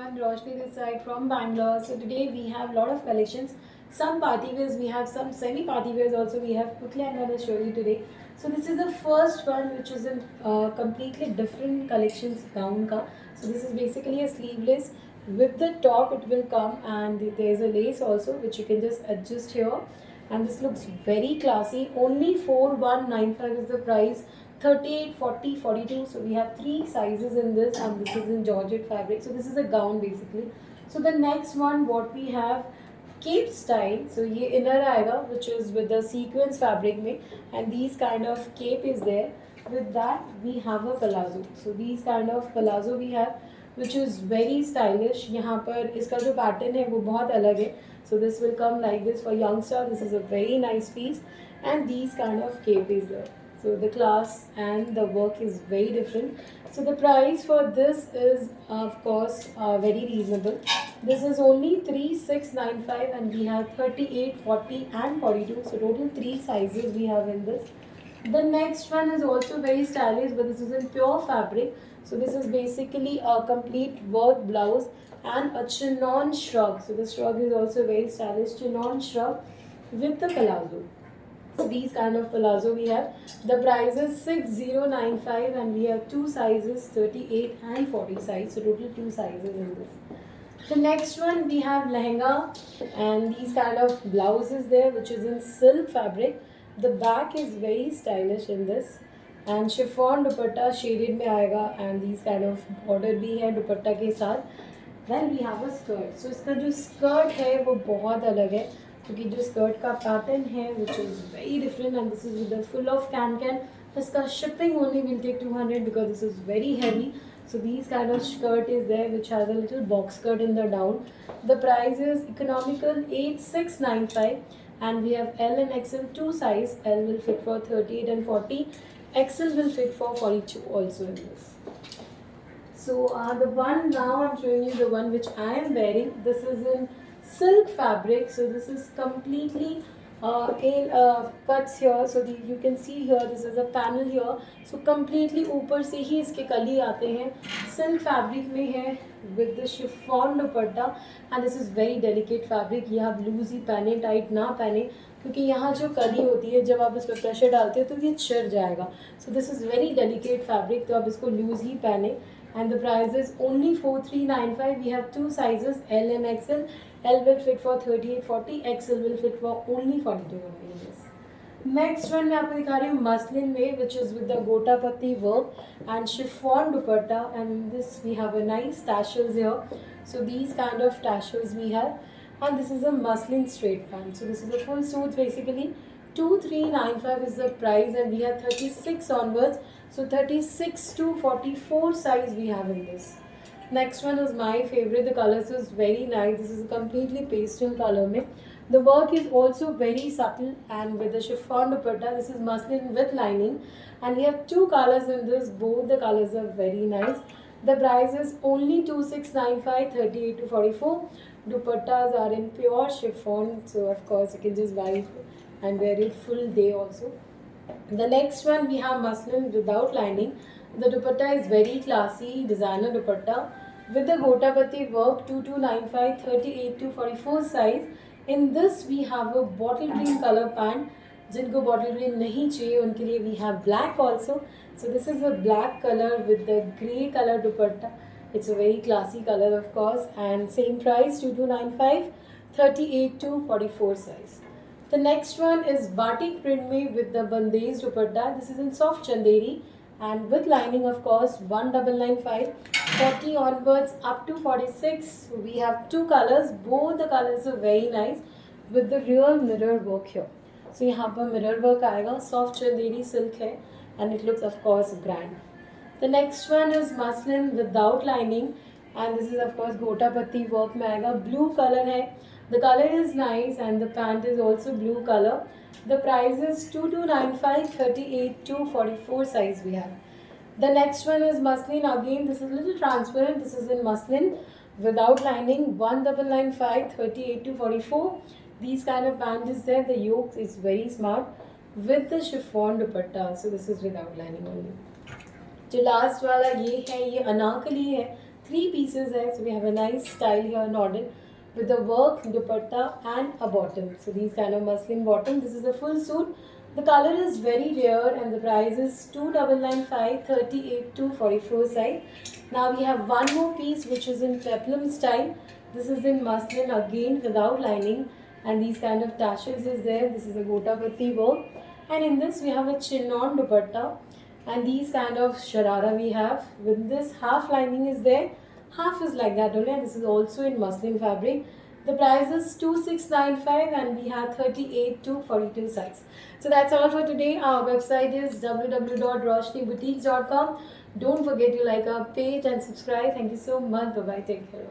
everyone, Roshni this side from Bangalore. So today we have a lot of collections. Some party wears, we have some semi-party wears also we have. Quickly I'm going to show you today. So this is the first one which is in completely different collections gown ka. So this is basically a sleeveless. With the top it will come and there is a lace also which you can just adjust here. And this looks very classy. Only 4195 is the price. 38, 40, 42. So we have three sizes in this and this is in Georgette fabric. So this is a gown basically. So the next one what we have cape style. So ये inner आएगा which is with the sequence fabric में and these kind of cape is there. With that we have a palazzo. So these kind of palazzo we have which is very stylish. यहाँ पर इसका जो pattern है वो बहुत अलग है. So this will come like this for youngster. This is a very nice piece and these kind of cape is there. So the class and the work is very different. So the price for this is of course very reasonable. This is only 3695 and we have 38, 40 and 42. So total 3 sizes we have in this. The next one is also very stylish but this is in pure fabric. So this is basically a complete work blouse and a chignon shrug. So the shrug is also very stylish, chignon shrug with the palazzo. So these kind of palazzo we have. The price is 6095 and we have two sizes 38 and 40 size. So total 2 sizes in this. The next one we have lehenga and these kind of blouses there which is in silk fabric. The back is very stylish in this and chiffon dupatta shaded में आएगा and these kind of border भी है दुपट्टा के साथ. Then we have a skirt. So इसका जो skirt है वो बहुत अलग है क्योंकि जो स्कर्ट का पैटर्न है which is very different and this is with the full of can इसका shipping only will take 200 because this is very heavy. So these kind of skirt is there which has a little box skirt in the down. The price is economical 8695 and we have L and XL two size. L will fit for 38 and 40. XL will fit for 42 also in this. So the one now I'm showing you the one which I am wearing. This is in silk fabric. So this is completely cuts here. So you can see here this is a panel here. So completely ऊपर से ही इसके कली आते हैं. Silk fabric में है with the chiffon dupatta and this is very delicate fabric. ये आप लूज ही पहने टाइट ना पहने क्योंकि यहाँ जो कली होती है जब आप इस पर प्रेशर डालते हो तो ये चिर जाएगा. So this is very delicate fabric तो आप इसको लूज ही पहने. And the price is only 4395. We have two sizes L and XL. L will fit for 38, 40. XL will fit for only 42 only. Next one मैं आपको दिखा रही हूँ muslin में which is with the गोटा पत्ती work and chiffon dupatta and this we have a nice tassels here. So these kind of tassels we have and this is a muslin straight pant. So this is a full suit basically. 2395 is the price and we have 36 onwards. So 36 to 44 size we have in this. Next one is my favorite. The colors is very nice. This is a completely pastel color mein. The work is also very subtle and with the chiffon dupatta. This is muslin with lining and we have two colors in this. Both the colors are very nice. The price is only 2695, 38 to 44. Dupattas are in pure chiffon. So of course you can just buy it and wear it full day also. The next one we have muslin without lining. The dupatta is very classy, designer dupatta with the gota patti work. 2295, 38 to 44 size. In this we have a bottle green color pant. जिनको bottle green नहीं चाहिए उनके लिए we have black also. So this is a black color with the grey color dupatta. It's a very classy color of course and same price 2295, 38 to 44 size. The next one is batik print में with the bandez dupatta. This is in soft chanderi and with lining of course 1995, 40 onwards up to 46. We have two colors. Both the colors are very nice with the real mirror work here. So यहाँ पर mirror work आएगा. Soft chanderi silk है and it looks of course grand. The next one is muslin without lining and this is of course gota patti work में आएगा. Blue color है. The color is nice and the pant is also blue color. The price is 2295, 38 to 44 size we have. The next one is muslin again. This is a little transparent. This is in muslin without lining. 1995, 38 to 44. These kind of pant is there. The yoke is very smart with the chiffon dupatta. So this is without lining only. जो last वाला ये है ये अनाकली है 3 pieces there. So we have a nice style here in order with the work, dupatta and a bottom. So these kind of muslin bottom. This is a full suit. The color is very rare and the price is 2995, 38 to 44 size. Now we have one more piece which is in peplum style. This is in muslin again without lining, and these kind of tassels is there. This is a gotapati work, and in this we have a chignon dupatta, and these kind of sharara we have. With this half lining is there, half is like that only, and this is also in muslin fabric. The price is 2695 and we have 38 to 42 size. So that's all for today. Our website is www.roshniboutique.com. Don't forget to like our page and subscribe. Thank you so much. Bye bye. Take care.